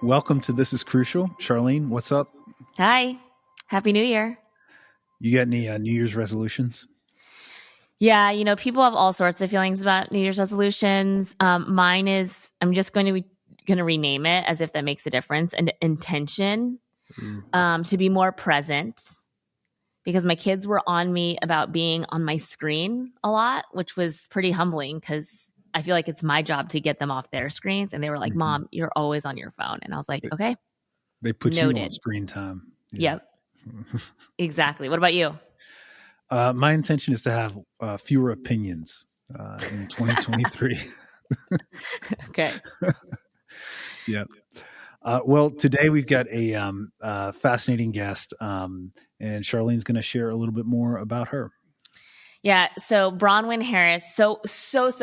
Welcome to This is Crucial. Charlene, what's up? Hi. Happy New Year. You got any New Year's resolutions? Yeah, people have all sorts of feelings about New Year's resolutions. Mine is I'm just going to rename it as if that makes a difference. And intention to be more present because my kids were on me about being on my screen a lot, which was pretty humbling because I feel like it's my job to get them off their screens. And they were like, Mom, you're always on your phone. And I was like, okay, They put you on noted. screen time. Yeah. Yep. Exactly. What about you? My intention is to have fewer opinions in 2023. Okay. Yeah. Well, today we've got a fascinating guest, and Charlene's going to share a little bit more about her. Yeah. So Bronwyn Harris, so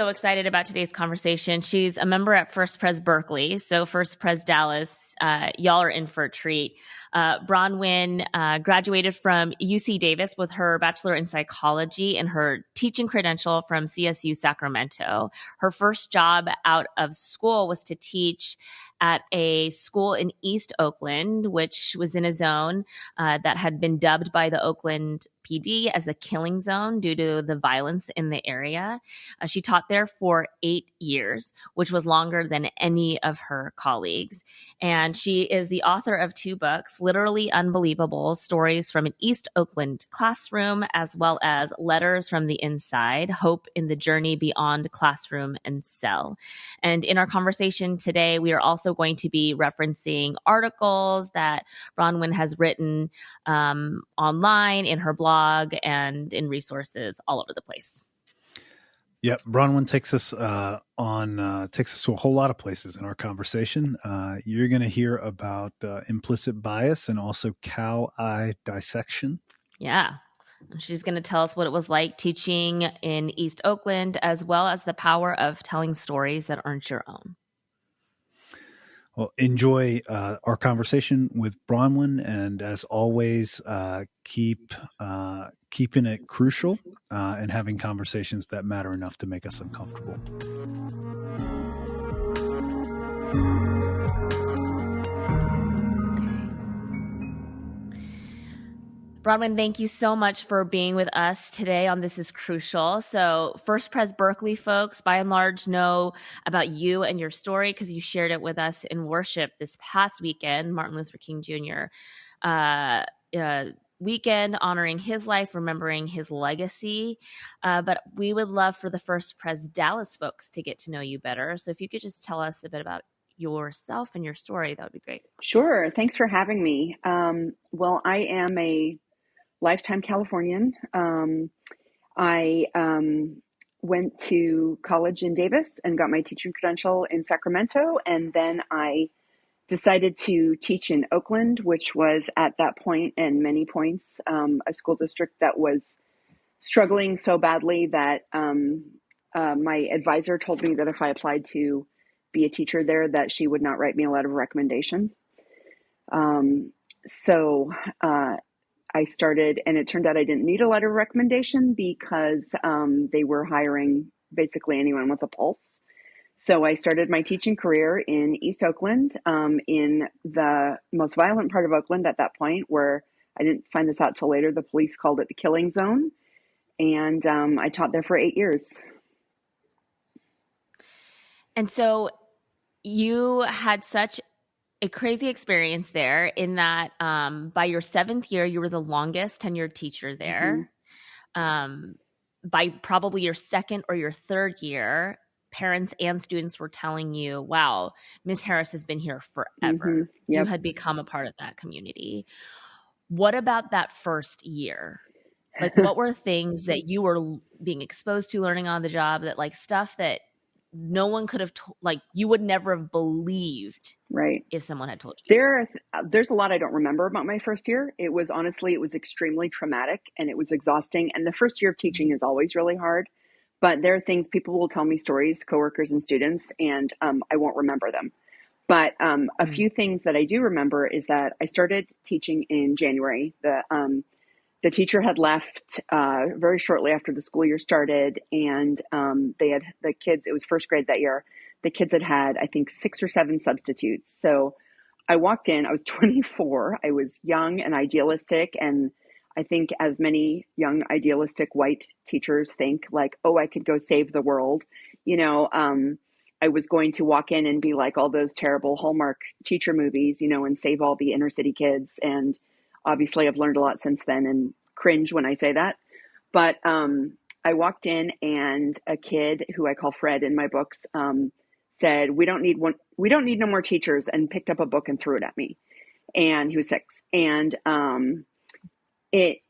excited about today's conversation. She's a member at First Pres Berkeley. So First Pres Dallas, y'all are in for a treat. Bronwyn graduated from UC Davis with her bachelor in psychology and her teaching credential from CSU Sacramento. Her first job out of school was to teach at a school in East Oakland, which was in a zone that had been dubbed by the Oakland PD as a killing zone due to the violence in the area. She taught there for 8 years, which was longer than any of her colleagues. And she is the author of 2 books, Literally Unbelievable, Stories from an East Oakland Classroom, as well as Letters from the Inside, Hope in the Journey Beyond Classroom and Cell. And in our conversation today, we are also going to be referencing articles that Bronwyn has written online, in her blog, and in resources all over the place. Yep, Bronwyn takes us takes us to a whole lot of places in our conversation. You're going to hear about implicit bias and also cow eye dissection. Yeah. She's going to tell us what it was like teaching in East Oakland, as well as the power of telling stories that aren't your own. Well, enjoy our conversation with Bronwyn, and as always, keeping it crucial and having conversations that matter enough to make us uncomfortable. Bronwyn, thank you so much for being with us today on This is Crucial. So First Pres Berkeley folks, by and large, know about you and your story because you shared it with us in worship this past weekend, Martin Luther King Jr. Weekend honoring his life, remembering his legacy. But we would love for the First Pres Dallas folks to get to know you better. So if you could just tell us a bit about yourself and your story, that would be great. Sure. Thanks for having me. Well, I am a lifetime Californian. I went to college in Davis and got my teaching credential in Sacramento. And then I decided to teach in Oakland, which was at that point and many points a school district that was struggling so badly that my advisor told me that if I applied to be a teacher there, that she would not write me a letter of recommendation. So I started, and it turned out I didn't need a letter of recommendation because they were hiring basically anyone with a pulse. So I started my teaching career in East Oakland, in the most violent part of Oakland at that point, where I didn't find this out till later. The police called it the killing zone. And I taught there for 8 years. And so you had such a crazy experience there in that by your 7th year, you were the longest tenured teacher there. Mm-hmm. By probably your 2nd or your 3rd year, parents and students were telling you, wow, Miss Harris has been here forever. Mm-hmm. Yep. You had become a part of that community. What about that first year? Like, what were things that you were being exposed to, learning on the job, that like stuff that no one could have you would never have believed, right, if someone had told you? There's a lot I don't remember about my first year. It was extremely traumatic and it was exhausting. And the first year of teaching is always really hard. But there are things, people will tell me stories, coworkers and students, and I won't remember them. But a few things that I do remember is that I started teaching in January. The teacher had left very shortly after the school year started, and the kids, it was first grade that year, the kids had, I think, 6 or 7 substitutes. So I walked in, I was 24. I was young and idealistic. And I think, as many young, idealistic white teachers think, like, oh, I could go save the world. You know, I was going to walk in and be like all those terrible Hallmark teacher movies, you know, and save all the inner city kids. And obviously, I've learned a lot since then and cringe when I say that. But I walked in, and a kid who I call Fred in my books said, "We don't need one. We don't need no more teachers," and picked up a book and threw it at me. And he was 6. And it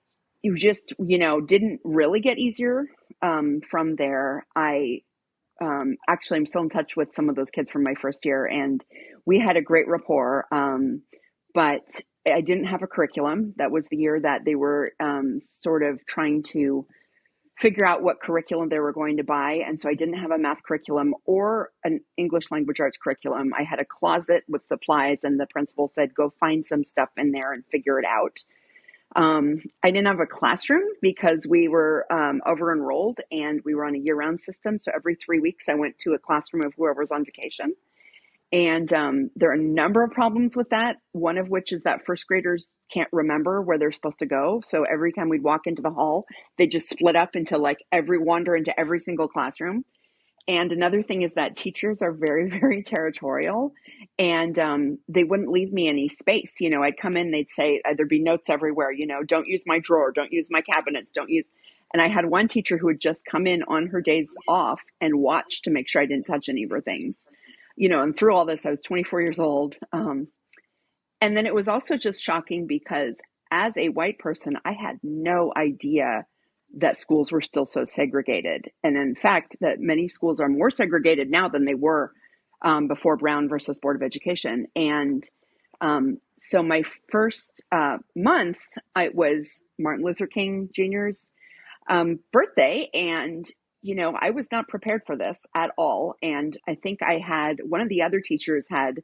you just, you know, didn't really get easier from there. I actually am still in touch with some of those kids from my first year, and we had a great rapport. But I didn't have a curriculum. That was the year that they were sort of trying to figure out what curriculum they were going to buy. And so I didn't have a math curriculum or an English language arts curriculum. I had a closet with supplies, and the principal said, go find some stuff in there and figure it out. I didn't have a classroom because we were over enrolled, and we were on a year-round system. So every 3 weeks I went to a classroom of whoever was on vacation. And there are a number of problems with that, one of which is that first graders can't remember where they're supposed to go. So every time we'd walk into the hall, they just split up into wander into every single classroom. And another thing is that teachers are very, very territorial, and they wouldn't leave me any space. You know, I'd come in, they'd say, there'd be notes everywhere, you know, don't use my drawer, don't use my cabinets, don't use. And I had one teacher who would just come in on her days off and watch to make sure I didn't touch any of her things. You know, and through all this, I was 24 years old. And then it was also just shocking because as a white person, I had no idea that schools were still so segregated. And in fact, that many schools are more segregated now than they were before Brown versus Board of Education. And so my first month, it was Martin Luther King Jr.'s birthday. And you know, I was not prepared for this at all. And I think I had, one of the other teachers had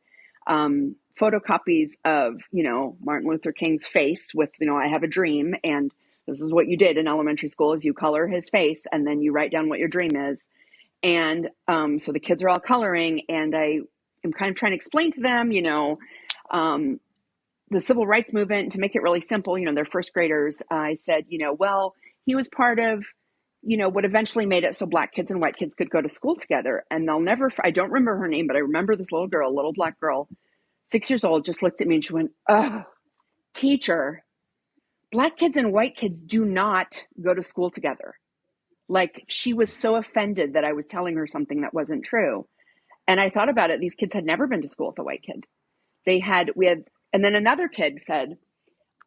photocopies of, you know, Martin Luther King's face with, you know, I have a dream. And this is what you did in elementary school is you color his face and then you write down what your dream is. And so the kids are all coloring, and I am kind of trying to explain to them, you know, the civil rights movement. To make it really simple, you know, they're first graders. I said, you know, well, he was part of, you know, what eventually made it so black kids and white kids could go to school together. And I don't remember her name, but I remember this little girl, little black girl, 6 years old, just looked at me and she went, oh, teacher, black kids and white kids do not go to school together. Like, she was so offended that I was telling her something that wasn't true. And I thought about it. These kids had never been to school with a white kid. And then another kid said,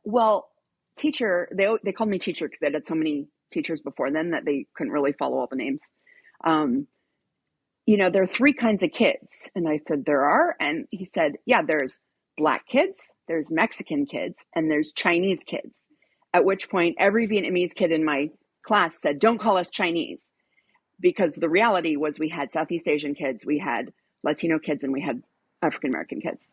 well, teacher, they called me teacher because they had so many teachers before then that they couldn't really follow all the names. You know, there are 3 kinds of kids. And I said, there are. And he said, yeah, there's black kids, there's Mexican kids, and there's Chinese kids. At which point every Vietnamese kid in my class said, don't call us Chinese. Because the reality was we had Southeast Asian kids, we had Latino kids, and we had African-American kids.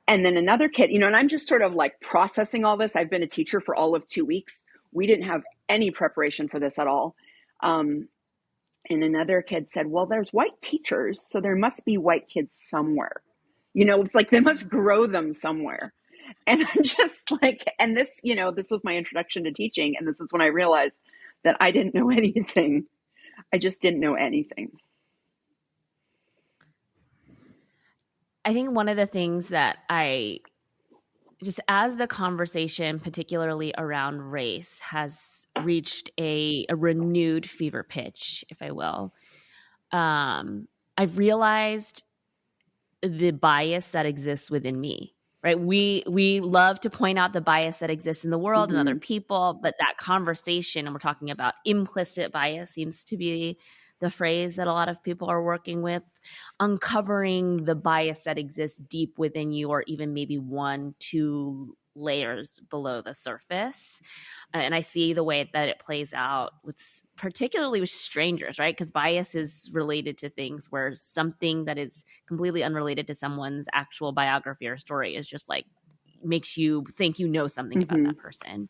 And then another kid, you know, and I'm just sort of like processing all this. I've been a teacher for all of 2 weeks. We didn't have any preparation for this at all. And another kid said, well, there's white teachers, so there must be white kids somewhere. You know, it's like they must grow them somewhere. And I'm just like, and this, you know, this was my introduction to teaching. And this is when I realized that I didn't know anything. I just didn't know anything. I think one of the things that just as the conversation, particularly around race, has reached a renewed fever pitch, if I will, I've realized the bias that exists within me, right? We love to point out the bias that exists in the world and other people, but that conversation, and we're talking about implicit bias, seems to be the phrase that a lot of people are working with, uncovering the bias that exists deep within you, or even maybe 1-2 layers below the surface. And I see the way that it plays out particularly with strangers, right? Because bias is related to things where something that is completely unrelated to someone's actual biography or story is just like makes you think you know something about that person.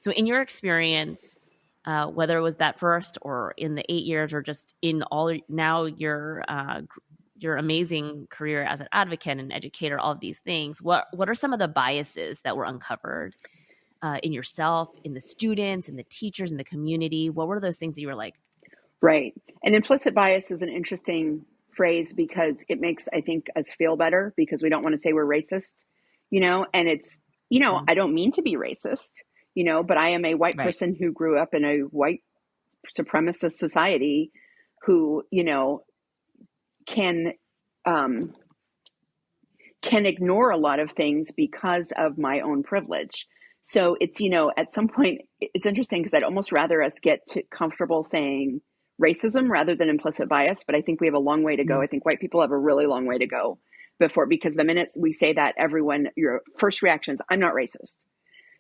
So in your experience, whether it was that first or in the 8 years or just in all now your your amazing career as an advocate and educator, all of these things, what are some of the biases that were uncovered in yourself, in the students, in the teachers, in the community? What were those things that you were like, Right. And implicit bias is an interesting phrase because it makes, I think, us feel better because we don't want to say we're racist, and it's, I don't mean to be racist, but I am a white right? person who grew up in a white supremacist society who, can, can ignore a lot of things because of my own privilege. So it's, at some point, it's interesting because I'd almost rather us get comfortable saying racism rather than implicit bias, but I think we have a long way to go. I think white people have a really long way to go because the minute we say that, your first reaction is, I'm not racist.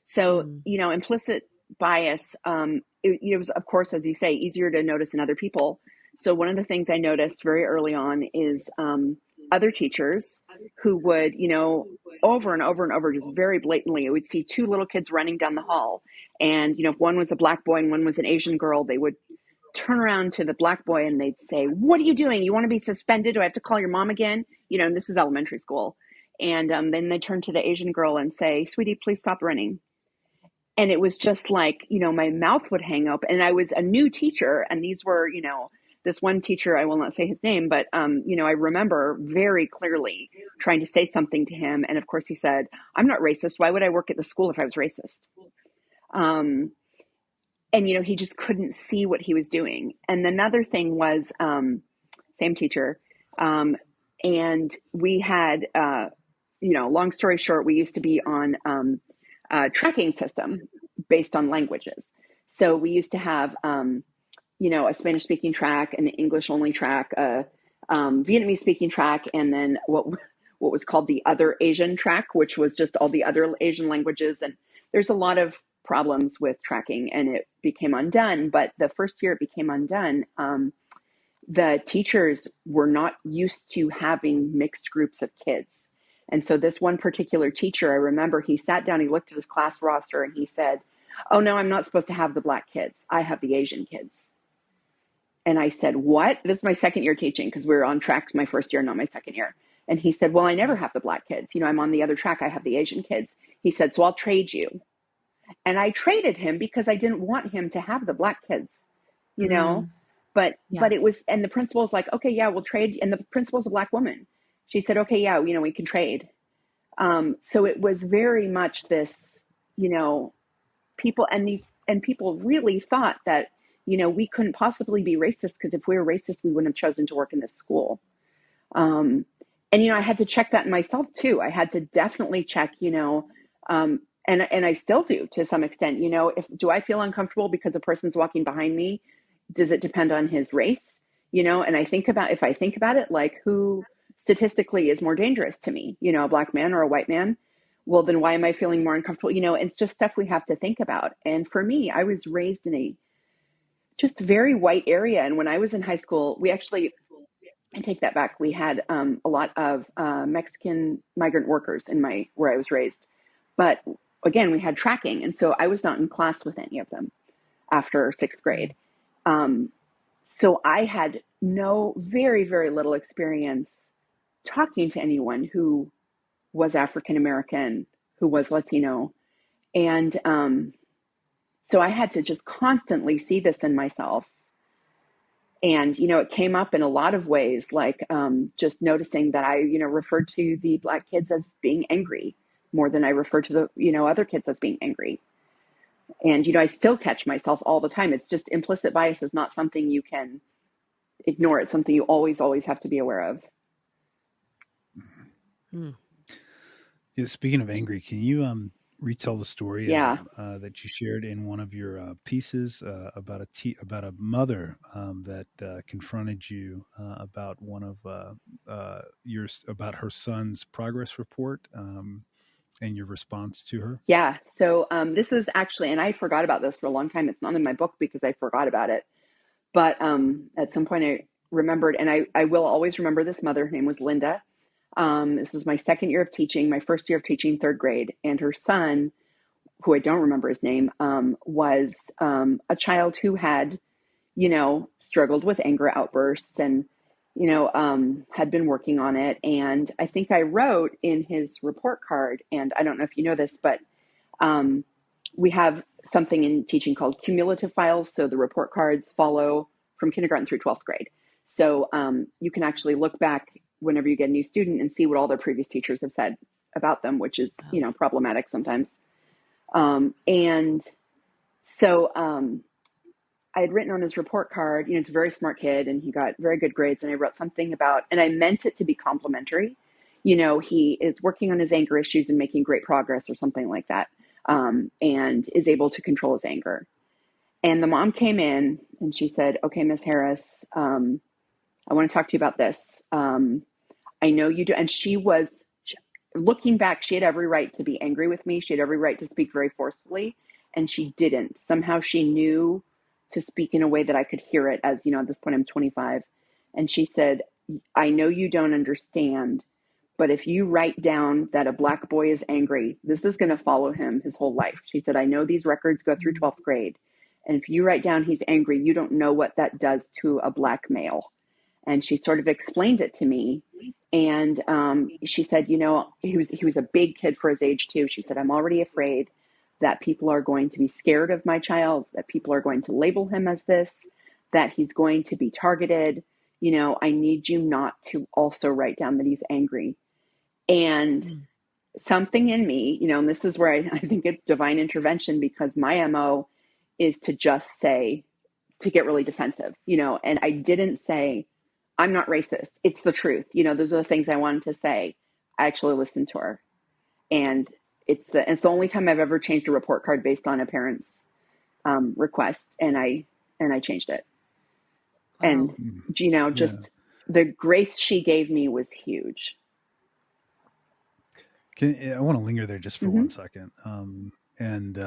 So, implicit bias, it was, of course, as you say, easier to notice in other people. So one of the things I noticed very early on is other teachers who would, over and over and over, just very blatantly, I would see two little kids running down the hall. And, if one was a black boy and one was an Asian girl, they would turn around to the black boy and they'd say, what are you doing? You want to be suspended? Do I have to call your mom again? And this is elementary school. And then they turn to the Asian girl and say, sweetie, please stop running. And it was just like, my mouth would hang up. And I was a new teacher. And these were, this one teacher, I will not say his name, but, I remember very clearly trying to say something to him. And of course he said, I'm not racist. Why would I work at the school if I was racist? And, he just couldn't see what he was doing. And another thing was, same teacher. And we had, long story short, we used to be on a tracking system based on languages. So we used to have, a Spanish speaking track, an English only track, a Vietnamese speaking track, and then what was called the other Asian track, which was just all the other Asian languages. And there's a lot of problems with tracking, and it became undone. But the first year it became undone, the teachers were not used to having mixed groups of kids. And so this one particular teacher, I remember he sat down, he looked at his class roster and he said, oh no, I'm not supposed to have the black kids. I have the Asian kids. And I said, what? This is my second year teaching because we were on track my first year, not my second year. And he said, well, I never have the black kids. I'm on the other track. I have the Asian kids. He said, so I'll trade you. And I traded him because I didn't want him to have the black kids, but it was, and the principal was like, okay, yeah, we'll trade. And the principal's a black woman. She said, okay, yeah, we can trade. So it was very much this, people and people really thought that, we couldn't possibly be racist because if we were racist, we wouldn't have chosen to work in this school. And, I had to check that in myself too. I had to definitely check, and I still do to some extent, do I feel uncomfortable because a person's walking behind me? Does it depend on his race? And if I think about it, like who statistically is more dangerous to me, a black man or a white man? Well, then why am I feeling more uncomfortable? It's just stuff we have to think about. And for me, I was raised in a just very white area. And when I was in high school, I take that back. We had a lot of Mexican migrant workers where I was raised. But again, we had tracking. And so I was not in class with any of them after sixth grade. So I had very, very little experience talking to anyone who was African American, who was Latino. And so I had to just constantly see this in myself. And, it came up in a lot of ways, like just noticing that I, referred to the black kids as being angry more than I referred to the, other kids as being angry. And, I still catch myself all the time. It's just implicit bias is not something you can ignore. It's something you always, always have to be aware of. Yeah, speaking of angry, can you retell the story that you shared in one of your pieces about a mother that confronted you about one of about her son's progress report and your response to her? Yeah. So this is actually, and I forgot about this for a long time. It's not in my book because I forgot about it. But at some point I remembered, and I will always remember this mother. Her name was Linda. This is my second year of teaching, my first year of teaching third grade. And her son, who I don't remember his name, was a child who had, struggled with anger outbursts. And had been working on it. And I think I wrote in his report card, and I don't know if you know this, but we have something in teaching called cumulative files. So the report cards follow from kindergarten through 12th grade. So you can actually look back whenever you get a new student and see what all their previous teachers have said about them, which is, problematic sometimes. And so I had written on his report card, it's a very smart kid and he got very good grades. And I wrote something about, and I meant it to be complimentary. He is working on his anger issues and making great progress or something like that. And is able to control his anger. And the mom came in and she said, okay, Miss Harris, I want to talk to you about this. I know you do. And looking back, she had every right to be angry with me. She had every right to speak very forcefully, and she didn't. Somehow she knew to speak in a way that I could hear it, as at this point I'm 25. And she said, I know you don't understand, but if you write down that a Black boy is angry, this is going to follow him his whole life. She said, I know these records go through 12th grade. And if you write down he's angry, you don't know what that does to a Black male. And she sort of explained it to me. And she said, he was a big kid for his age too. She said, I'm already afraid that people are going to be scared of my child, that people are going to label him as this, that he's going to be targeted. I need you not to also write down that he's angry. And something in me, and this is where I think it's divine intervention, because my MO is to just say, to get really defensive, and I didn't say, I'm not racist. It's the truth. Those are the things I wanted to say. I actually listened to her. And it's the only time I've ever changed a report card based on a parent's request. And I changed it. Wow. And, just the grace she gave me was huge. I want to linger there just for 1 second. And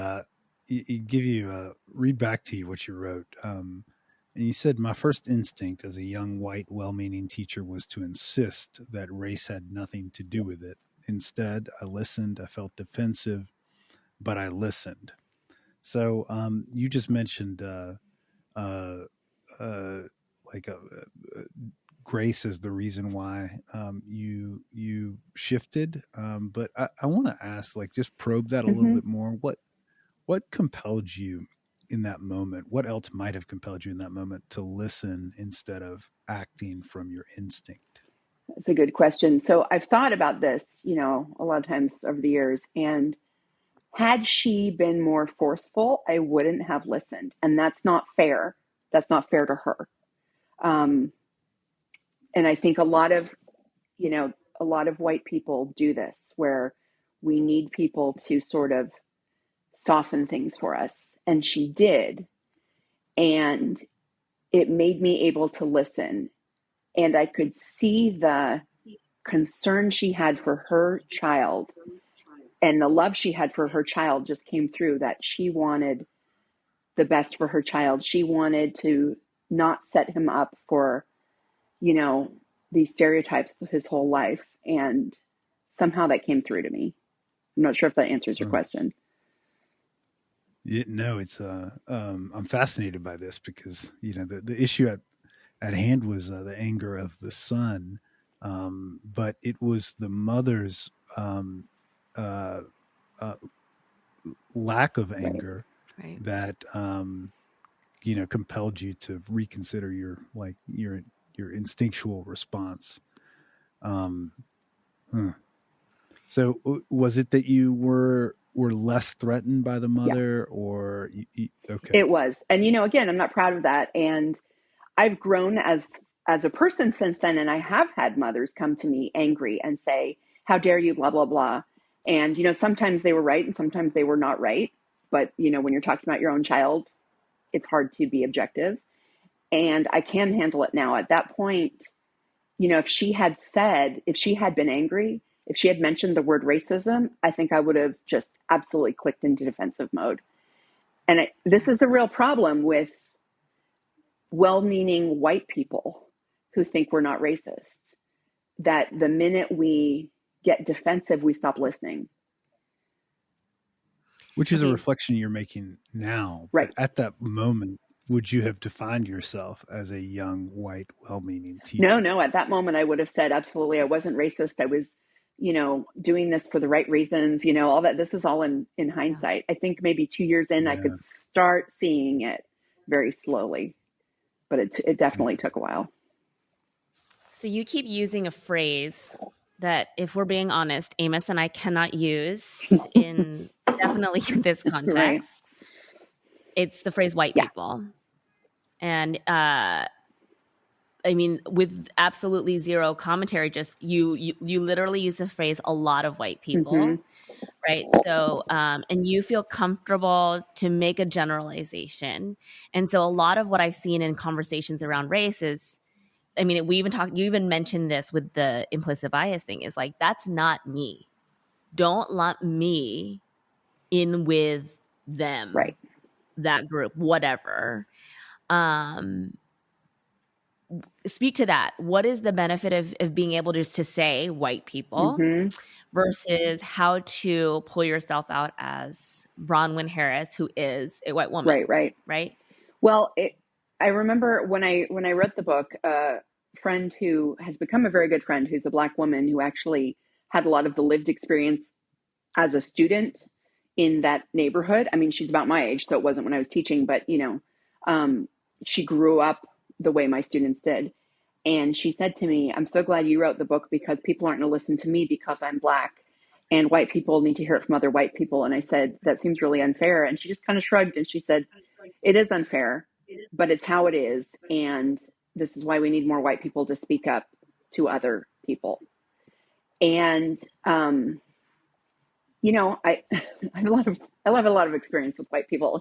read back to you what you wrote. And you said, my first instinct as a young, white, well-meaning teacher was to insist that race had nothing to do with it. Instead, I listened. I felt defensive, but I listened. So you just mentioned grace is the reason why you shifted. But I want to ask, just probe that a little bit more. What compelled you in that moment? What else might have compelled you in that moment to listen instead of acting from your instinct? That's a good question. So I've thought about this, a lot of times over the years, and had she been more forceful, I wouldn't have listened. And that's not fair. That's not fair to her. And I think a lot of white people do this, where we need people to sort of soften things for us. And she did. And it made me able to listen. And I could see the concern she had for her child, and the love she had for her child just came through, that she wanted the best for her child. She wanted to not set him up for, these stereotypes his whole life. And somehow that came through to me. I'm not sure if that answers your question. No, it's I'm fascinated by this because the issue at hand was the anger of the son, but it was the mother's lack of anger that compelled you to reconsider your instinctual response. So was it that you were less threatened by the mother, or okay? It was. And, again, I'm not proud of that. And I've grown as a person since then. And I have had mothers come to me angry and say, how dare you, blah, blah, blah. And, sometimes they were right and sometimes they were not right. But, when you're talking about your own child, it's hard to be objective. And I can handle it now. At that point, if she had been angry, if she had mentioned the word racism, I think I would have just absolutely clicked into defensive mode. And this is a real problem with well-meaning white people who think we're not racist, that the minute we get defensive, we stop listening. Which is a reflection you're making now. Right. But at that moment, would you have defined yourself as a young, white, well-meaning teacher? No. At that moment, I would have said, absolutely, I wasn't racist. I was, doing this for the right reasons, all that. This is all in hindsight. I think maybe 2 years in, I Yeah. could start seeing it very slowly, but it definitely took a while. So you keep using a phrase that, if we're being honest, Amos and I cannot use in definitely in this context. Right. It's the phrase white Yeah. people. And I mean, with absolutely zero commentary, just you literally use the phrase a lot of white people, Mm-hmm. right? So, and you feel comfortable to make a generalization. And so a lot of what I've seen in conversations around race is, I mean, you even mentioned this with the implicit bias thing, is like, that's not me. Don't lump me in with them, Right. that group, whatever. Speak to that. What is the benefit of being able just to say white people Mm-hmm. versus how to pull yourself out as Bronwyn Harris, who is a white woman? Right. Well, I remember when I wrote the book, a friend who has become a very good friend, who's a Black woman who actually had a lot of the lived experience as a student in that neighborhood. I mean, she's about my age, so it wasn't when I was teaching, but she grew up the way my students did. And she said to me, I'm so glad you wrote the book, because people aren't going to listen to me because I'm Black, and white people need to hear it from other white people. And I said, that seems really unfair. And she just kind of shrugged and she said, it is unfair, but it's how it is. And this is why we need more white people to speak up to other people. And, I have a lot of experience with white people.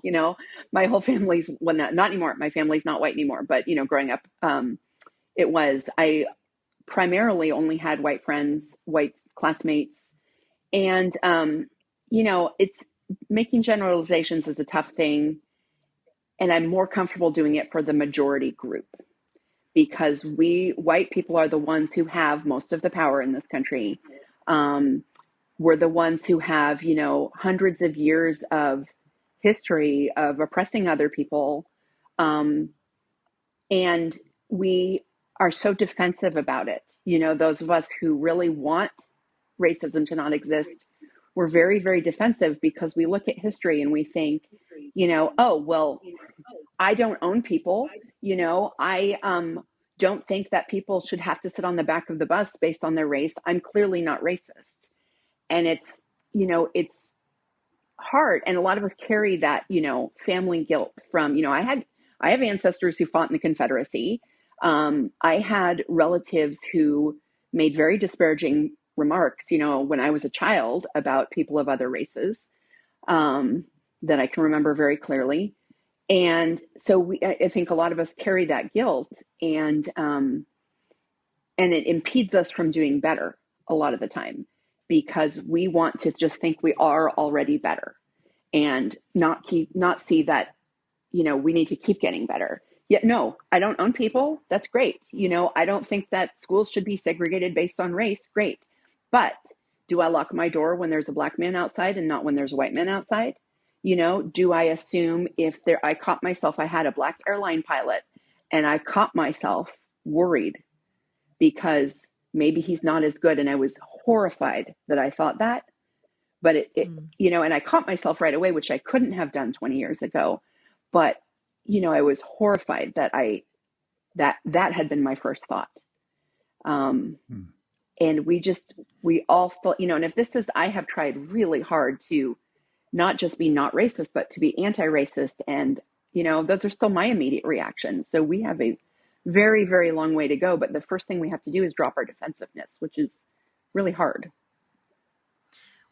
My whole family's, not anymore. My family's not white anymore, but growing up, I primarily only had white friends, white classmates. And, it's making generalizations is a tough thing. And I'm more comfortable doing it for the majority group, because we white people are the ones who have most of the power in this country. We're the ones who have, hundreds of years of history of oppressing other people. And we are so defensive about it. Those of us who really want racism to not exist, we're very, very defensive, because we look at history and we think, oh, well, I don't own people. I don't think that people should have to sit on the back of the bus based on their race. I'm clearly not racist. And it's hard. And a lot of us carry that, family guilt from, I have ancestors who fought in the Confederacy. I had relatives who made very disparaging remarks, when I was a child, about people of other races, that I can remember very clearly. And so I think a lot of us carry that guilt, and it impedes us from doing better a lot of the time, because we want to just think we are already better, and not see that, we need to keep getting better. Yet, no, I don't own people. That's great. I don't think that schools should be segregated based on race. Great. But do I lock my door when there's a Black man outside and not when there's a white man outside? Do I assume I caught myself, I had a Black airline pilot, and I caught myself worried because maybe he's not as good. And I was horrified that I thought that, but and I caught myself right away, which I couldn't have done 20 years ago. But, I was horrified that that had been my first thought. And we all felt, and if this is, I have tried really hard to not just be not racist, but to be anti-racist. And, those are still my immediate reactions. So we have a very, very long way to go. But the first thing we have to do is drop our defensiveness, which is really hard.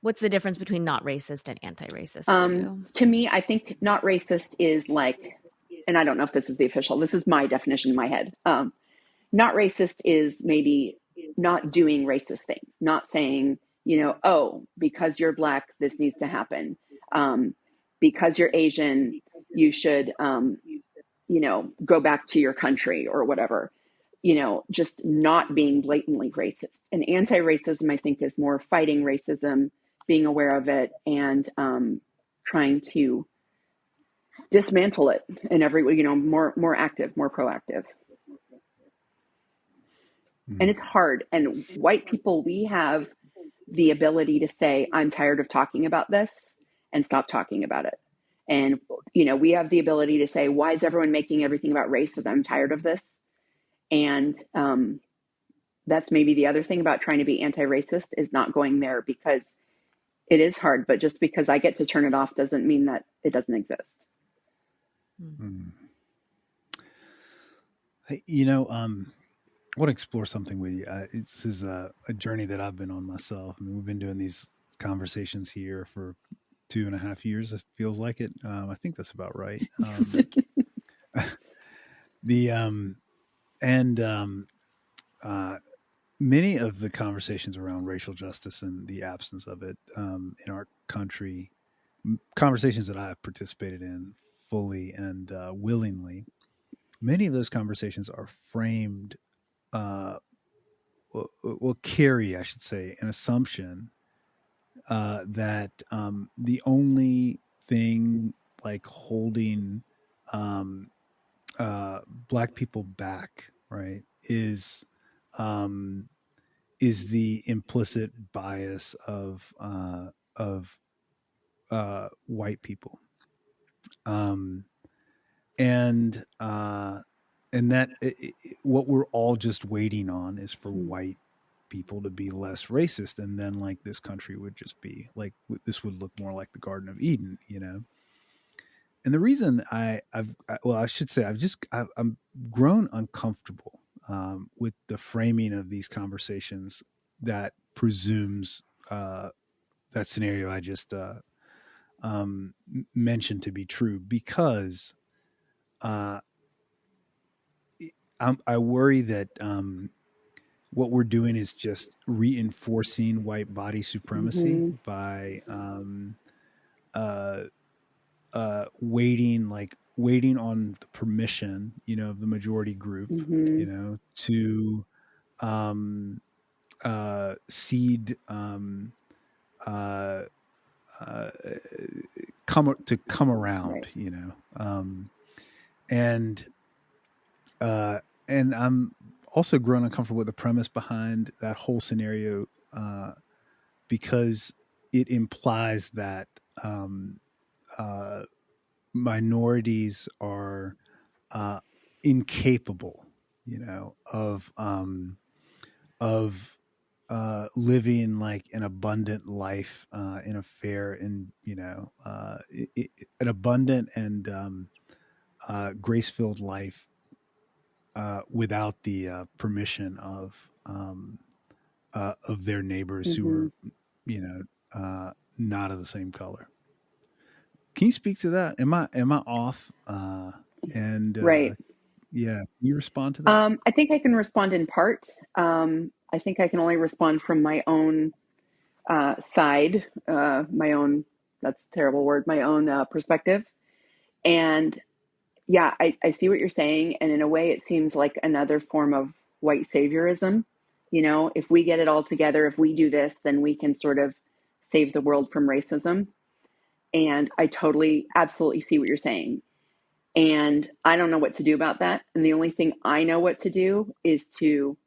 What's the difference between not racist and anti-racist for you? To me, I think not racist is like, and I don't know if this is the official, this is my definition in my head. Not racist is maybe not doing racist things, not saying, oh, because you're Black, this needs to happen. Because you're Asian, you should, go back to your country or whatever, just not being blatantly racist. And anti-racism, I think, is more fighting racism, being aware of it, and trying to dismantle it in every way, more active, more proactive. And it's hard. And white people, we have the ability to say, I'm tired of talking about this, and stop talking about it. And, we have the ability to say, why is everyone making everything about race? Because I'm tired of this. And that's maybe the other thing about trying to be anti-racist, is not going there, because it is hard. But just because I get to turn it off doesn't mean that it doesn't exist. Hey, I want to explore something with you. This is a journey that I've been on myself. I mean, we've been doing these conversations here for 2.5 years. It feels like it. I think that's about right. The and many of the conversations around racial justice and the absence of it in our country, conversations that I have participated in fully and willingly, many of those conversations are framed, will carry, I should say, an assumption that the only thing like holding um, black people back, right, um, is the implicit bias of white people, um, and that what we're all just waiting on is for white people to be less racist, and then like this country would just be like, this would look more like the Garden of Eden, And the reason I should say I'm grown uncomfortable with the framing of these conversations that presumes that scenario I just mentioned to be true, because uh, I worry that what we're doing is just reinforcing white body supremacy by uh, waiting on the permission, of the majority group, to cede, uh, uh, come around, Right. And and I'm also grown uncomfortable with the premise behind that whole scenario, because it implies that uh, minorities are incapable, of living like an abundant life in a fair and an abundant and grace-filled life without the permission of their neighbors who are, you know, not of the same color. Can you speak to that? Am I off? And Right. Yeah, can you respond to that? I think I can respond in part. I think I can only respond from my own side, my own, that's a terrible word, my own perspective. And yeah, I see what you're saying. And in a way, it seems like another form of white saviorism. If we get it all together, if we do this, then we can sort of save the world from racism. And I totally, absolutely see what you're saying. And I don't know what to do about that. And the only thing I know what to do is to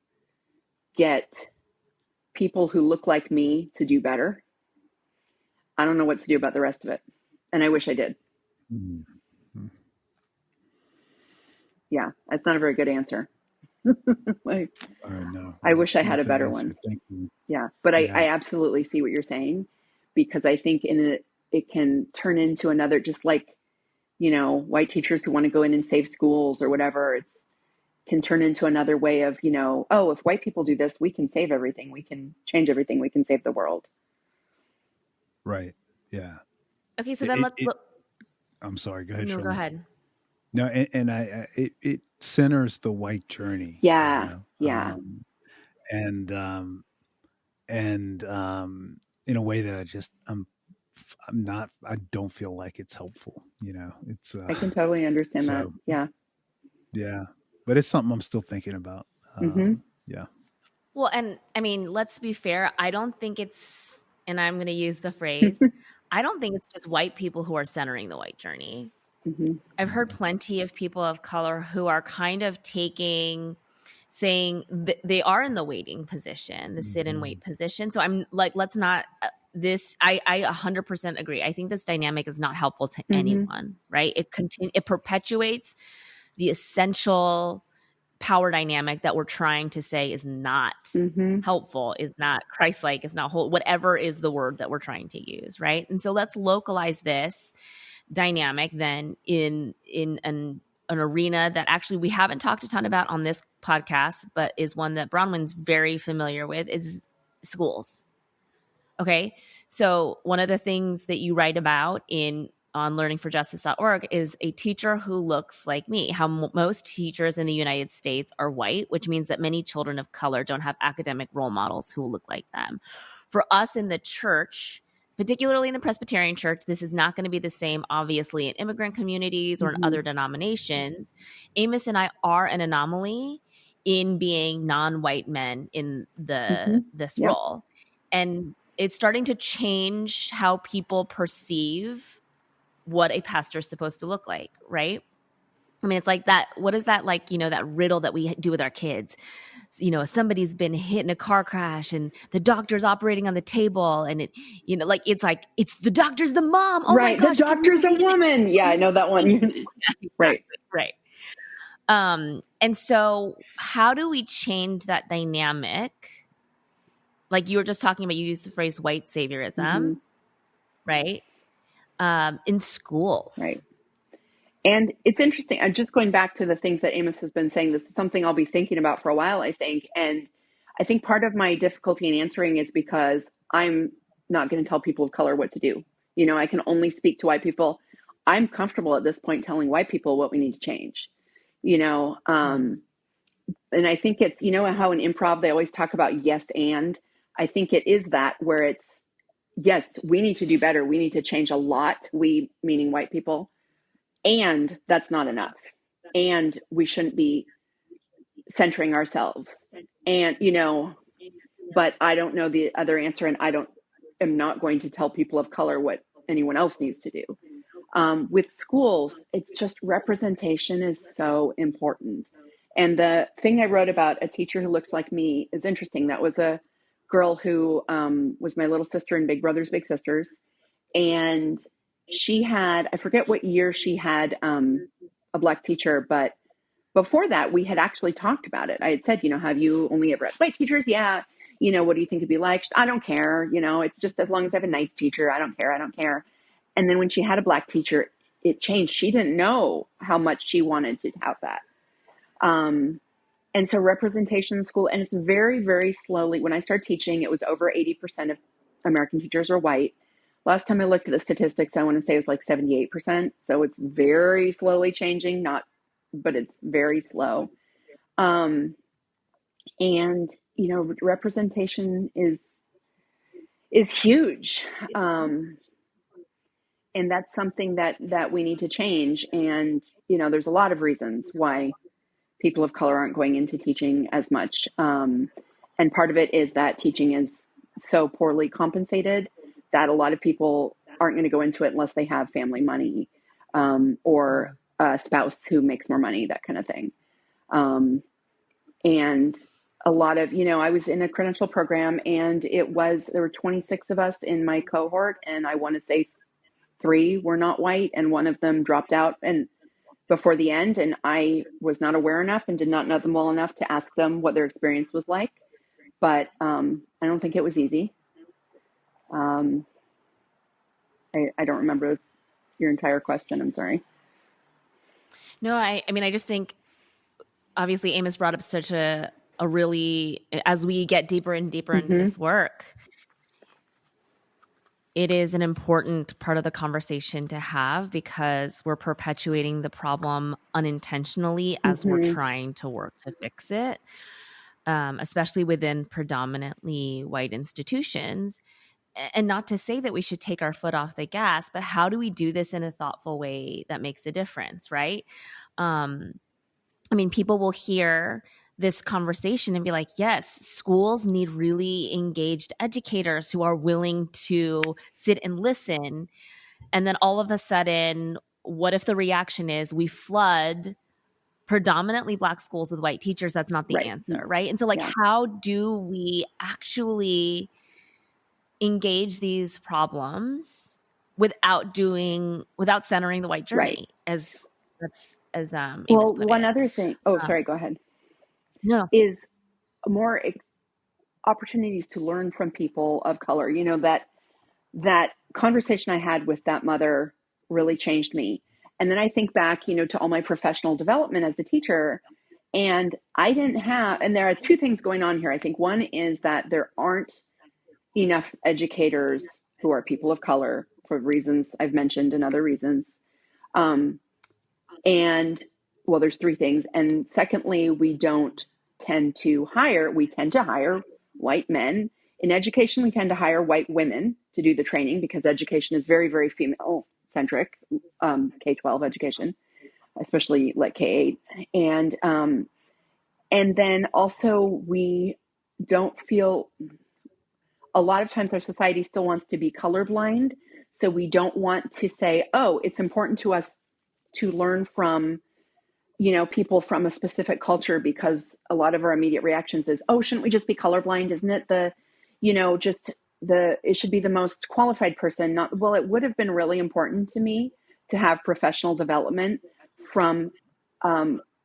get people who look like me to do better. I don't know what to do about the rest of it. And I wish I did. Mm-hmm. Yeah, that's not a very good answer. Like, No, I wish I had a that's an better answer. one. Thank you. Yeah, but Yeah. I absolutely see what you're saying, because I think it can turn into another, just like, white teachers who want to go in and save schools or whatever. It can turn into another way of, oh, if white people do this, we can save everything. We can change everything. We can save the world. Right. Yeah. Okay, so then let's look. I'm sorry. Go ahead, No, Charlene. go ahead. No, and it centers the white journey. Yeah. Yeah. And in a way that I don't feel like it's helpful. It's I can totally understand that. so Yeah. yeah, but it's something I'm still thinking about. Yeah. Well, and I mean, let's be fair. I don't think and I'm going to use the phrase, I don't think it's just white people who are centering the white journey. I've heard plenty of people of color who are kind of saying they are in the waiting position, the sit and wait position. So I'm like, let's not I 100% agree. I think this dynamic is not helpful to anyone, right? It perpetuates the essential power dynamic that we're trying to say is not helpful, is not Christ-like, is not whole, whatever is the word that we're trying to use, right? And so let's localize this dynamic then in an arena that actually we haven't talked a ton about on this podcast, but is one that Bronwyn's very familiar with, is schools. Okay. So one of the things that you write about on learningforjustice.org is a teacher who looks like me. How most teachers in the United States are white, which means that many children of color don't have academic role models who look like them. For us in the church, particularly in the Presbyterian church, this is not going to be the same, obviously, in immigrant communities or in other denominations. Amos and I are an anomaly in being non-white men in this role. And it's starting to change how people perceive what a pastor is supposed to look like, right? I mean, it's like that. What is that like, that riddle that we do with our kids? Somebody's been hit in a car crash and the doctor's operating on the table and it's the doctor's the mom. Oh right. my gosh. The doctor's a woman. Yeah, I know that one. Right. Right. And so how do we change that dynamic? Like you were just talking about, you used the phrase white saviorism, right? In schools. Right. And it's interesting. I'm just going back to the things that Amos has been saying. This is something I'll be thinking about for a while, I think. And I think part of my difficulty in answering is because I'm not going to tell people of color what to do. I can only speak to white people. I'm comfortable at this point telling white people what we need to change, and I think it's, how in improv, they always talk about yes, and I think it is that where it's, yes, we need to do better. We need to change a lot. We, meaning white people. And that's not enough. And we shouldn't be centering ourselves. And, but I don't know the other answer. And am not going to tell people of color what anyone else needs to do. With schools, it's just representation is so important. And the thing I wrote about a teacher who looks like me is interesting. That was a girl who was my little sister in Big Brothers Big Sisters. And she had, I forget what year she had a Black teacher, but before that, we had actually talked about it. I had said, have you only ever had white teachers? Yeah. What do you think it'd be like? I don't care. It's just as long as I have a nice teacher. I don't care. And then when she had a Black teacher, it changed. She didn't know how much she wanted to have that. And so representation in school, and it's very, very slowly. When I started teaching, it was over 80% of American teachers are white. Last time I looked at the statistics, I want to say it was like 78%. So it's very slowly changing, but it's very slow. And, representation is huge. And that's something that we need to change. And, there's a lot of reasons why people of color aren't going into teaching as much. And part of it is that teaching is so poorly compensated that a lot of people aren't going to go into it unless they have family money, or a spouse who makes more money, that kind of thing. And a lot of, I was in a credential program, and there were 26 of us in my cohort, and I want to say 3 were not white, and one of them dropped out and before the end, and I was not aware enough and did not know them well enough to ask them what their experience was like. But I don't think it was easy. I don't remember your entire question. I'm sorry. No, I mean, I just think, obviously, Amos brought up such a really, as we get deeper and deeper into this work, it is an important part of the conversation to have, because we're perpetuating the problem unintentionally as we're trying to work to fix it, especially within predominantly white institutions. And not to say that we should take our foot off the gas, but how do we do this in a thoughtful way that makes a difference, right? I mean, people will hear this conversation and be like, yes, schools need really engaged educators who are willing to sit and listen. And then all of a sudden, what if the reaction is we flood predominantly Black schools with white teachers? That's not the Right. answer, right? And so like, Yeah. how do we actually engage these problems without centering the white journey, Right. as Amos Well, put one it. other thing. Oh, sorry. Go ahead. No. Is more opportunities to learn from people of color. You know, that conversation I had with that mother really changed me. And then I think back, you know, to all my professional development as a teacher, and I didn't have, and there are two things going on here. I think one is that there aren't enough educators who are people of color for reasons I've mentioned and other reasons. And well, there's three things. And secondly, we tend to hire white men. In education, we tend to hire white women to do the training because education is very, very female centric, K-12 education, especially like K-8. And then also we don't feel, a lot of times our society still wants to be colorblind. So we don't want to say, oh, it's important to us to learn from, you know, people from a specific culture, because a lot of our immediate reactions is, oh, shouldn't we just be colorblind? Isn't it it should be the most qualified person? Not, well, it would have been really important to me to have professional development from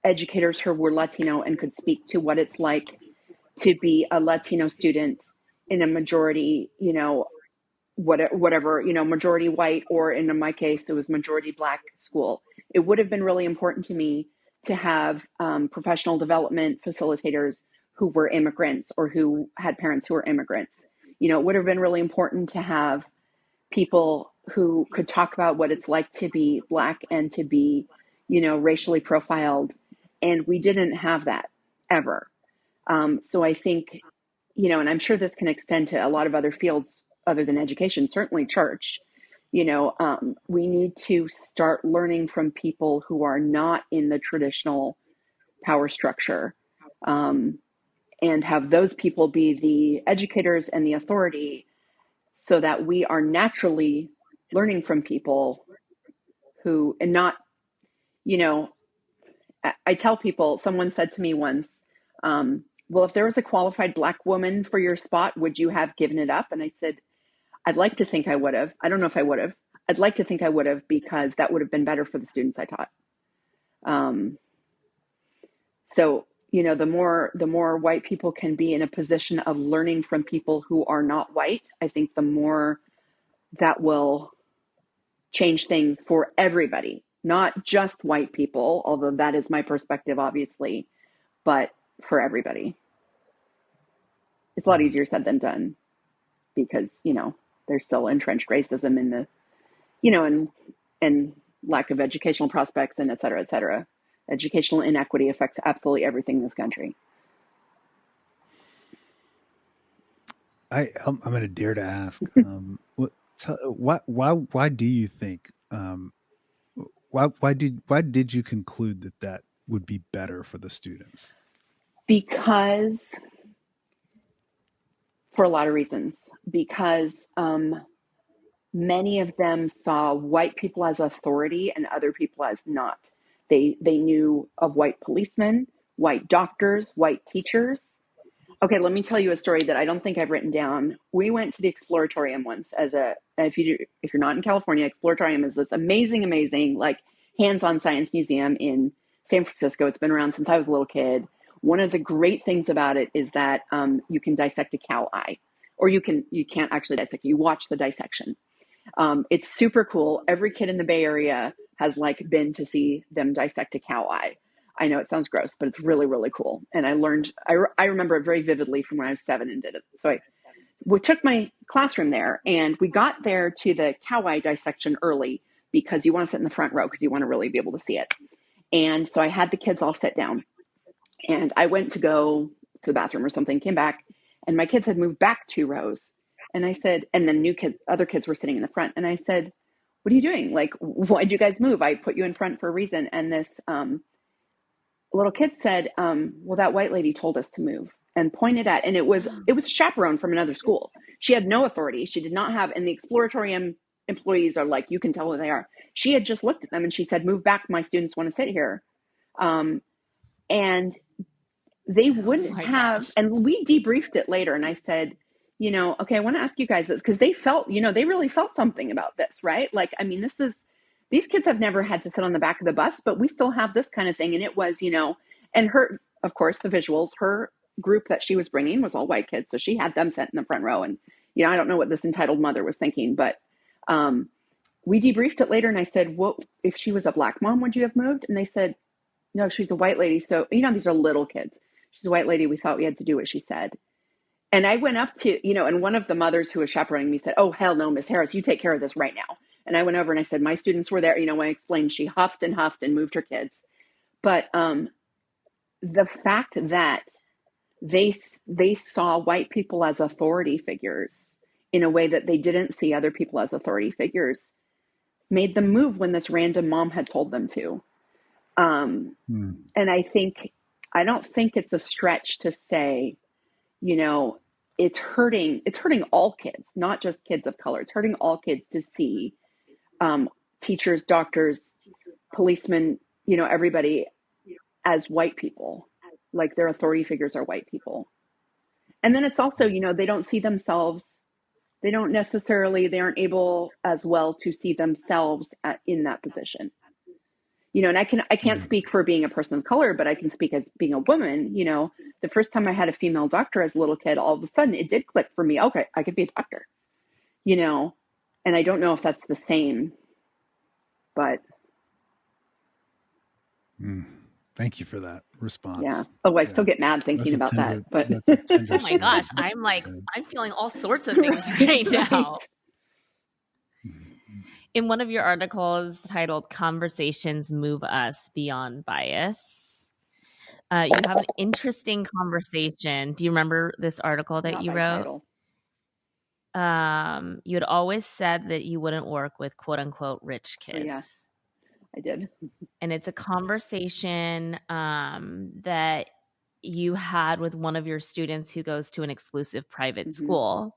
educators who were Latino and could speak to what it's like to be a Latino student in a majority, you know, whatever, you know, majority white, or in my case, it was majority Black school. It would have been really important to me to have professional development facilitators who were immigrants or who had parents who were immigrants. You know, it would have been really important to have people who could talk about what it's like to be Black and to be, you know, racially profiled. And we didn't have that ever. So I think, you know, and I'm sure this can extend to a lot of other fields other than education, certainly church, you know, we need to start learning from people who are not in the traditional power structure, and have those people be the educators and the authority, so that we are naturally learning from people who, and not, you know, I tell people, someone said to me once, well, if there was a qualified Black woman for your spot, would you have given it up? And I said, I'd like to think I would have. I don't know if I would have. I'd like to think I would have, because that would have been better for the students I taught. So, you know, the more white people can be in a position of learning from people who are not white, I think the more that will change things for everybody, not just white people, although that is my perspective, obviously, but for everybody. It's a lot easier said than done, because, you know, there's still entrenched racism in the, you know, and lack of educational prospects, and et cetera, et cetera. Educational inequity affects absolutely everything in this country. I'm going to dare to ask, why do you think, why did you conclude that would be better for the students? Because, for a lot of reasons, because many of them saw white people as authority and other people as not. They knew of white policemen, white doctors, white teachers. Okay, let me tell you a story that I don't think I've written down. We went to the Exploratorium once if you're not in California, Exploratorium is this amazing, like hands-on science museum in San Francisco. It's been around since I was a little kid. One of the great things about it is that you can dissect a cow eye, or you can't actually dissect it. You watch the dissection. It's super cool. Every kid in the Bay Area has like been to see them dissect a cow eye. I know it sounds gross, but it's really, really cool. And I remember it very vividly from when I was 7 and did it. So we took my classroom there, and we got there to the cow eye dissection early, because you want to sit in the front row because you want to really be able to see it. And so I had the kids all sit down, and I went to go to the bathroom or something, came back, and my kids had moved back 2 rows. And I said, and then other kids were sitting in the front. And I said, what are you doing? Like, why'd you guys move? I put you in front for a reason. And this little kid said, well, that white lady told us to move, and pointed at, and it was a chaperone from another school. She had no authority. She did not have, and the Exploratorium employees are like, you can tell who they are. she had just looked at them and she said, "Move back. My students want to sit here." And they wouldn't have, and we debriefed it later. And I said, okay, I want to ask you guys this, because they felt, they really felt something about this, right? Like, I mean, these kids have never had to sit on the back of the bus, but we still have this kind of thing. And it was, and her, of course, the visuals, her group that she was bringing was all white kids. So she had them sent in the front row. And, I don't know what this entitled mother was thinking, but we debriefed it later. And I said, what if she was a black mom, would you have moved? And they said, no, she's a white lady. So, these are little kids. She's a white lady. We thought we had to do what she said. And I went up to, and one of the mothers who was chaperoning me said, "Oh, hell no, Miss Harris, you take care of this right now." And I went over and I said, my students were there. When I explained, she huffed and moved her kids. But the fact that they saw white people as authority figures in a way that they didn't see other people as authority figures made them move when this random mom had told them to. And I don't think it's a stretch to say, it's hurting all kids, not just kids of color. It's hurting all kids to see teachers, doctors, policemen, everybody as white people, like their authority figures are white people. And then it's also, they don't see themselves, they aren't able as well to see themselves in that position. And I can't speak for being a person of color, but I can speak as being a woman. The first time I had a female doctor as a little kid, all of a sudden it did click for me. Okay, I could be a doctor, and I don't know if that's the same, but. Thank you for that response. Yeah. Oh, I still get mad thinking about that, but. Oh my gosh. I'm feeling all sorts of things right now. In one of your articles titled "Conversations Move Us Beyond Bias," you have an interesting conversation. Do you remember this article that you wrote? You had always said that you wouldn't work with quote unquote rich kids. Oh, yeah, I did. And it's a conversation that you had with one of your students who goes to an exclusive private school.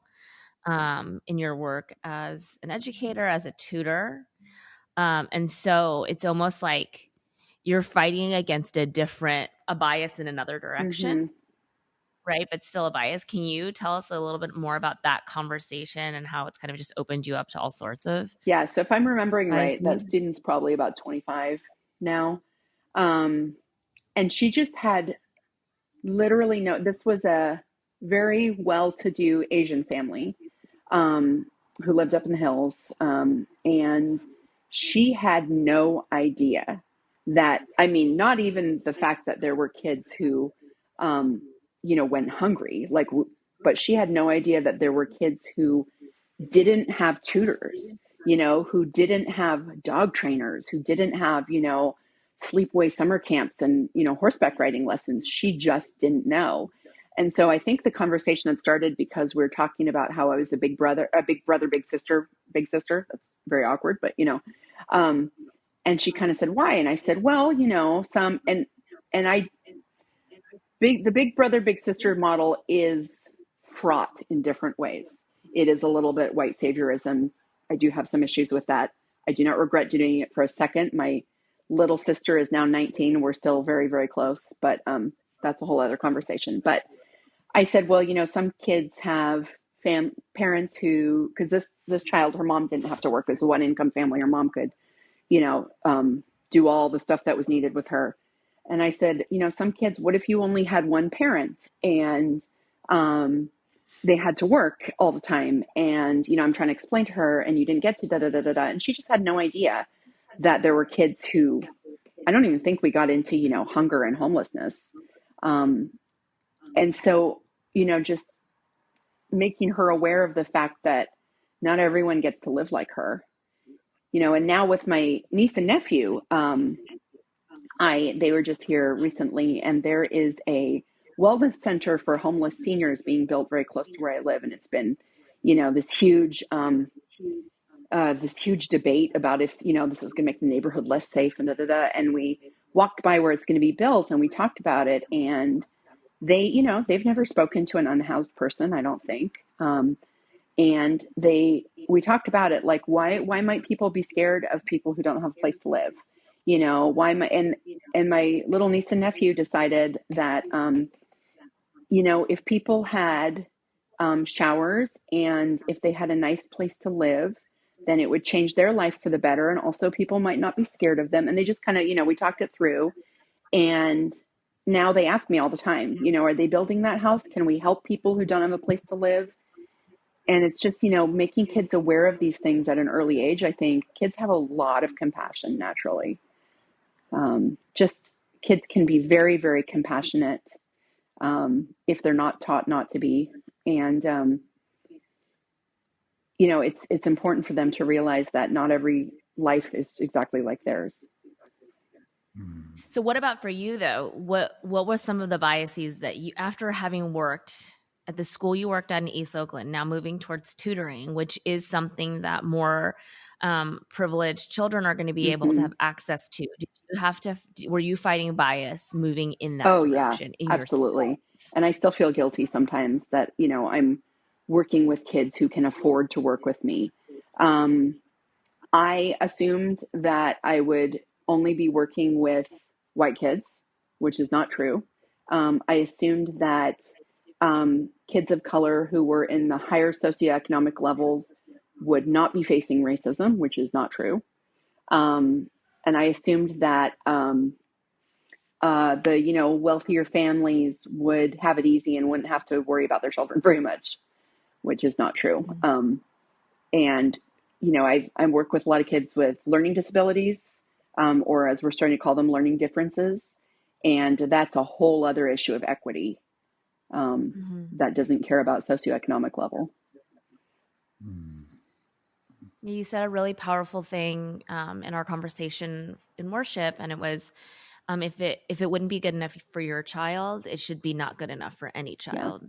In your work as an educator, as a tutor. And so it's almost like you're fighting against a bias in another direction, right? But still a bias. Can you tell us a little bit more about that conversation and how it's kind of just opened you up to all sorts of? Yeah. So if I'm remembering right, that student's probably about 25 now. And she just had literally this was a very well-to-do Asian family. Who lived up in the hills. And she had no idea that, not even the fact that there were kids who, went hungry, but she had no idea that there were kids who didn't have tutors, who didn't have dog trainers, who didn't have, sleepaway summer camps and, horseback riding lessons. She just didn't know. And so I think the conversation had started because we were talking about how I was a big brother, big sister. That's very awkward, but, and she kind of said, why? And I said, well, the big brother, big sister model is fraught in different ways. It is a little bit white saviorism. I do have some issues with that. I do not regret doing it for a second. My little sister is now 19. We're still very, very close, but that's a whole other conversation. But I said, well, some kids have parents who, because this child, her mom didn't have to work. It was a one income family. Her mom could, do all the stuff that was needed with her. And I said, some kids, what if you only had one parent and they had to work all the time? And, I'm trying to explain to her and you didn't get to da-da-da-da-da. And she just had no idea that there were kids who, I don't even think we got into, hunger and homelessness. And so, just making her aware of the fact that not everyone gets to live like her, and now with my niece and nephew, they were just here recently, and there is a wellness center for homeless seniors being built very close to where I live. And it's been, this huge debate about if, this is going to make the neighborhood less safe and And we walked by where it's going to be built and we talked about it, and they, they've never spoken to an unhoused person, I don't think. And we talked about it, like, why might people be scared of people who don't have a place to live? And my little niece and nephew decided that, if people had showers and if they had a nice place to live, then it would change their life for the better. And also people might not be scared of them. And they just kind of, we talked it through. And now they ask me all the time, are they building that house? Can we help people who don't have a place to live? And it's just, making kids aware of these things at an early age. I think kids have a lot of compassion naturally. Just kids can be very, very compassionate if they're not taught not to be. And, it's important for them to realize that not every life is exactly like theirs. So what about for you though? What were some of the biases that you, after having worked at the school you worked at in East Oakland, now moving towards tutoring, which is something that more privileged children are going to be able to have access to? Did you have to? Were you fighting bias moving in that direction? Yeah, absolutely. And I still feel guilty sometimes that I'm working with kids who can afford to work with me. I assumed that I would only be working with white kids, which is not true. I assumed that kids of color who were in the higher socioeconomic levels would not be facing racism, which is not true. And I assumed that the wealthier families would have it easy and wouldn't have to worry about their children very much, which is not true. And I work with a lot of kids with learning disabilities, or as we're starting to call them, learning differences, and that's a whole other issue of equity that doesn't care about socioeconomic level. You said a really powerful thing in our conversation in worship, and it was, if it wouldn't be good enough for your child, it should be not good enough for any child. Yeah.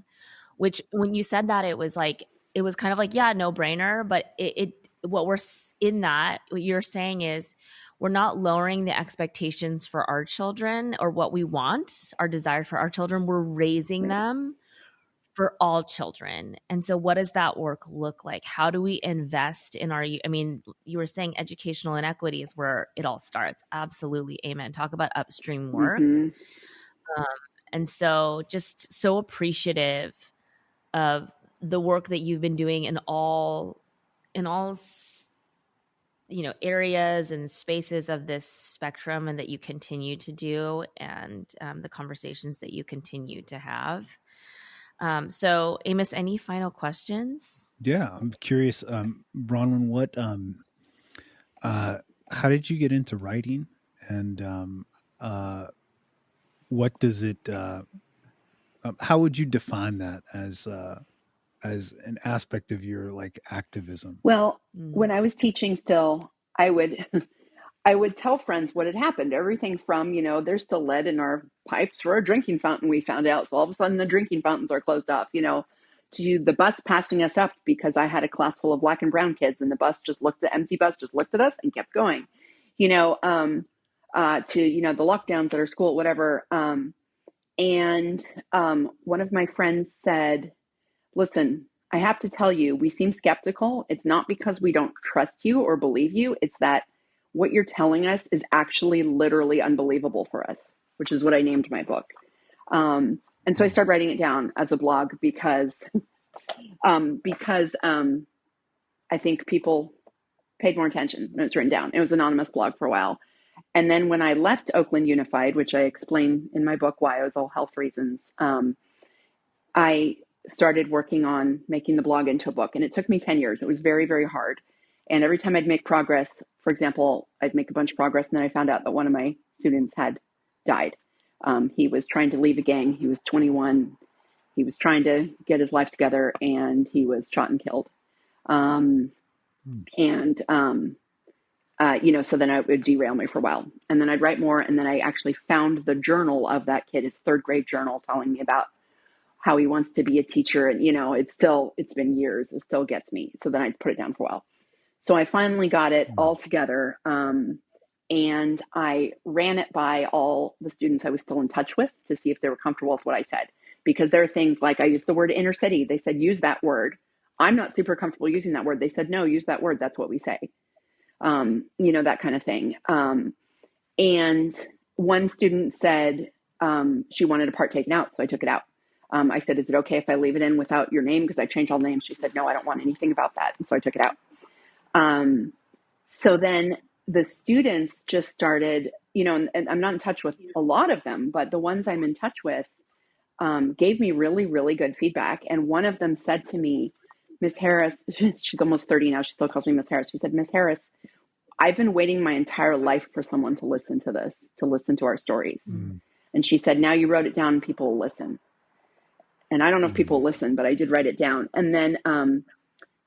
Which, when you said that, it was kind of like, yeah, no brainer. But what you're saying is, we're not lowering the expectations for our children or what we want, our desire for our children. We're raising them for all children. And so what does that work look like? How do we invest in you were saying educational inequity is where it all starts. Absolutely. Amen. Talk about upstream work. And so just so appreciative of the work that you've been doing in all areas and spaces of this spectrum, and that you continue to do, and the conversations that you continue to have. So Amos, any final questions? Yeah, I'm curious, Bronwyn, how did you get into writing, and what does it? How would you define that as an aspect of your activism? Well, when I was teaching still, I would tell friends what had happened. Everything from, there's still lead in our pipes for our drinking fountain, we found out. So all of a sudden the drinking fountains are closed off, to the bus passing us up because I had a class full of black and brown kids, and the empty bus just looked at us and kept going, to, the lockdowns at our school, whatever. And one of my friends said, listen, I have to tell you, we seem skeptical. It's not because we don't trust you or believe you. It's that what you're telling us is actually literally unbelievable for us, which is what I named my book. And so I started writing it down as a blog because I think people paid more attention when it was written down. It was an anonymous blog for a while. And then when I left Oakland Unified, which I explain in my book why, it was all health reasons, I started working on making the blog into a book. And it took me 10 years. It was very, very hard. And every time I'd make progress, for example, I'd make a bunch of progress, and then I found out that one of my students had died. He was trying to leave a gang. He was 21. He was trying to get his life together, and he was shot and killed. So then it would derail me for a while. And then I'd write more. And then I actually found the journal of that kid, his third grade journal, telling me about how he wants to be a teacher. And, it's been years. It still gets me. So then I'd put it down for a while. So I finally got it all together. And I ran it by all the students I was still in touch with to see if they were comfortable with what I said. Because there are things like, I used the word inner city. They said, use that word. I'm not super comfortable using that word. They said, no, use that word. That's what we say. That kind of thing. And one student said she wanted a part taken out, so I took it out. I said, is it okay if I leave it in without your name? Because I changed all the names. She said, no, I don't want anything about that. And so I took it out. So then the students just started, and I'm not in touch with a lot of them, but the ones I'm in touch with gave me really, really good feedback. And one of them said to me, Miss Harris, she's almost 30 now. She still calls me Miss Harris. She said, Miss Harris, I've been waiting my entire life for someone to listen to this, to listen to our stories. Mm. And she said, now you wrote it down and people will listen. And I don't know if people will listen, but I did write it down. And then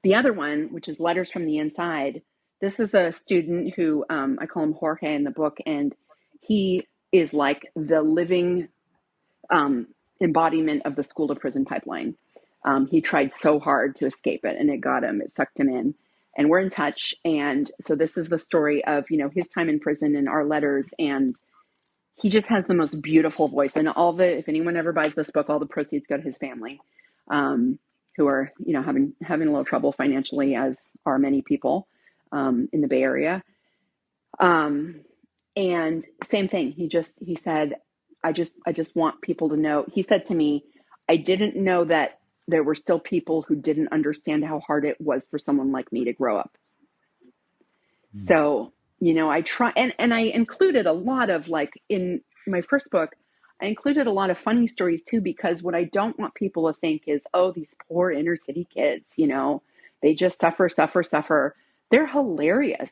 the other one, which is Letters from the Inside, this is a student who I call him Jorge in the book. And he is like the living embodiment of the school to prison pipeline. He tried so hard to escape it and it got him, it sucked him in. And we're in touch. And so this is the story of, his time in prison and our letters. And he just has the most beautiful voice. And if anyone ever buys this book, all the proceeds go to his family, who are, having a little trouble financially, as are many people in the Bay Area. And same thing. He said, I just want people to know. He said to me, I didn't know that there were still people who didn't understand how hard it was for someone like me to grow up. Mm. So, I try, and I included a lot of, like, in my first book, I included a lot of funny stories too, because what I don't want people to think is, oh, these poor inner city kids, they just suffer. They're hilarious.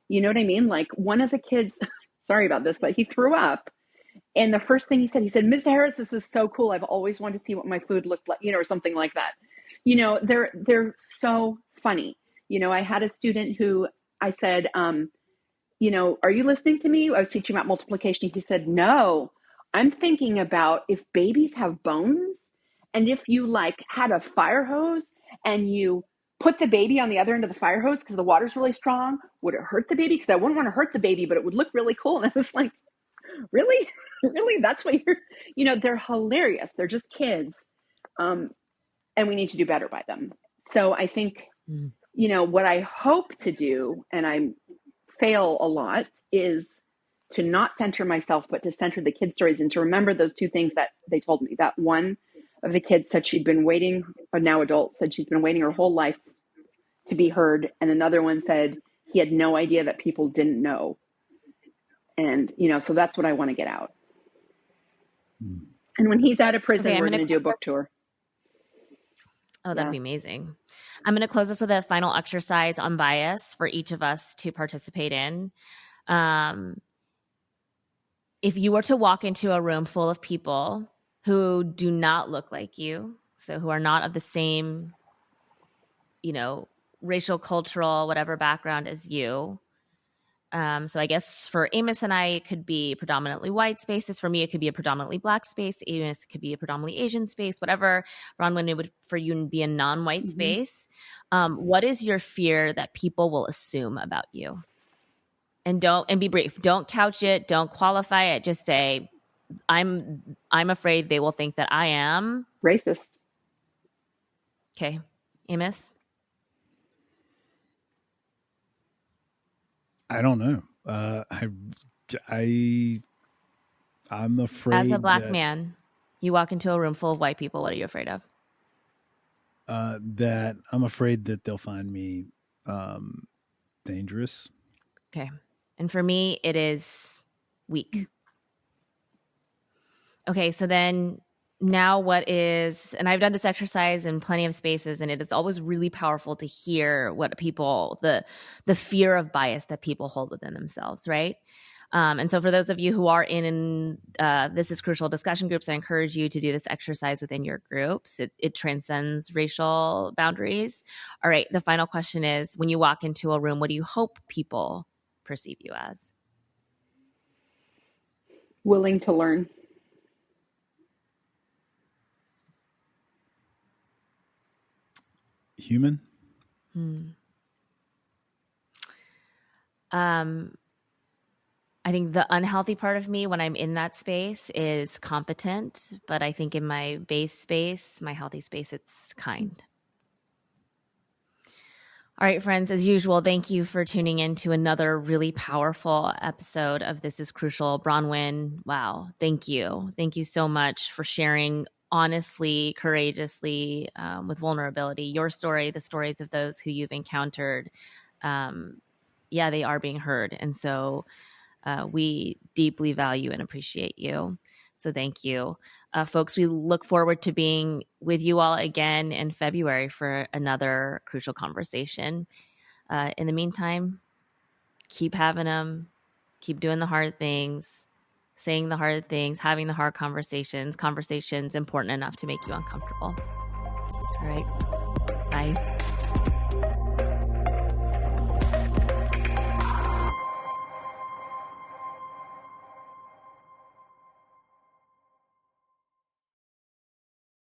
You know what I mean? Like, one of the kids, sorry about this, but he threw up. And the first thing he said, Ms. Harris, this is so cool. I've always wanted to see what my food looked like, or something like that. They're so funny. I had a student who I said, are you listening to me? I was teaching about multiplication. He said, no, I'm thinking about if babies have bones and if you had a fire hose and you put the baby on the other end of the fire hose because the water's really strong, would it hurt the baby? Because I wouldn't want to hurt the baby, but it would look really cool. And I was like, really? Really? That's what they're hilarious. They're just kids. And we need to do better by them. So I think, what I hope to do, and I fail a lot, is to not center myself, but to center the kids' stories and to remember those two things that they told me. That one of the kids said she'd been waiting, a now adult said she's been waiting her whole life to be heard. And another one said he had no idea that people didn't know. And, so that's what I want to get out. And when he's out of prison, we're going to do a book tour. Oh, that'd be amazing. I'm going to close this with a final exercise on bias for each of us to participate in. If you were to walk into a room full of people who do not look like you, so who are not of the same, racial, cultural, whatever background as you. So I guess for Amos and I, it could be predominantly white spaces. For me, it could be a predominantly Black space. Amos, it could be a predominantly Asian space, whatever. Bronwyn, it would for you be a non-white space. What is your fear that people will assume about you? And be brief. Don't couch it. Don't qualify it. Just say, I'm afraid they will think that I am racist. Okay. Amos? I don't know. I'm afraid. As a Black man, you walk into a room full of white people. What are you afraid of? That I'm afraid that they'll find me dangerous. Okay. And for me, it is weak. Okay. So then now and I've done this exercise in plenty of spaces, and it is always really powerful to hear what people, the fear of bias that people hold within themselves, right? And so for those of you who are in This Is Crucial discussion groups, I encourage you to do this exercise within your groups. It transcends racial boundaries. All right. The final question is, when you walk into a room, what do you hope people perceive you as? Willing to learn. Human. I think the unhealthy part of me when I'm in that space is competent, but I think in my base space, my healthy space, it's kind. All right, friends, as usual, thank you for tuning in to another really powerful episode of This is Crucial. Bronwyn, wow, thank you. Thank you so much for sharing honestly, courageously, with vulnerability, your story, the stories of those who you've encountered. Yeah, they are being heard. And so we deeply value and appreciate you. So thank you. Folks, we look forward to being with you all again in February for another crucial conversation. In the meantime, keep having them, keep doing the hard things, saying the hard things, having the hard conversations important enough to make you uncomfortable. All right. Bye.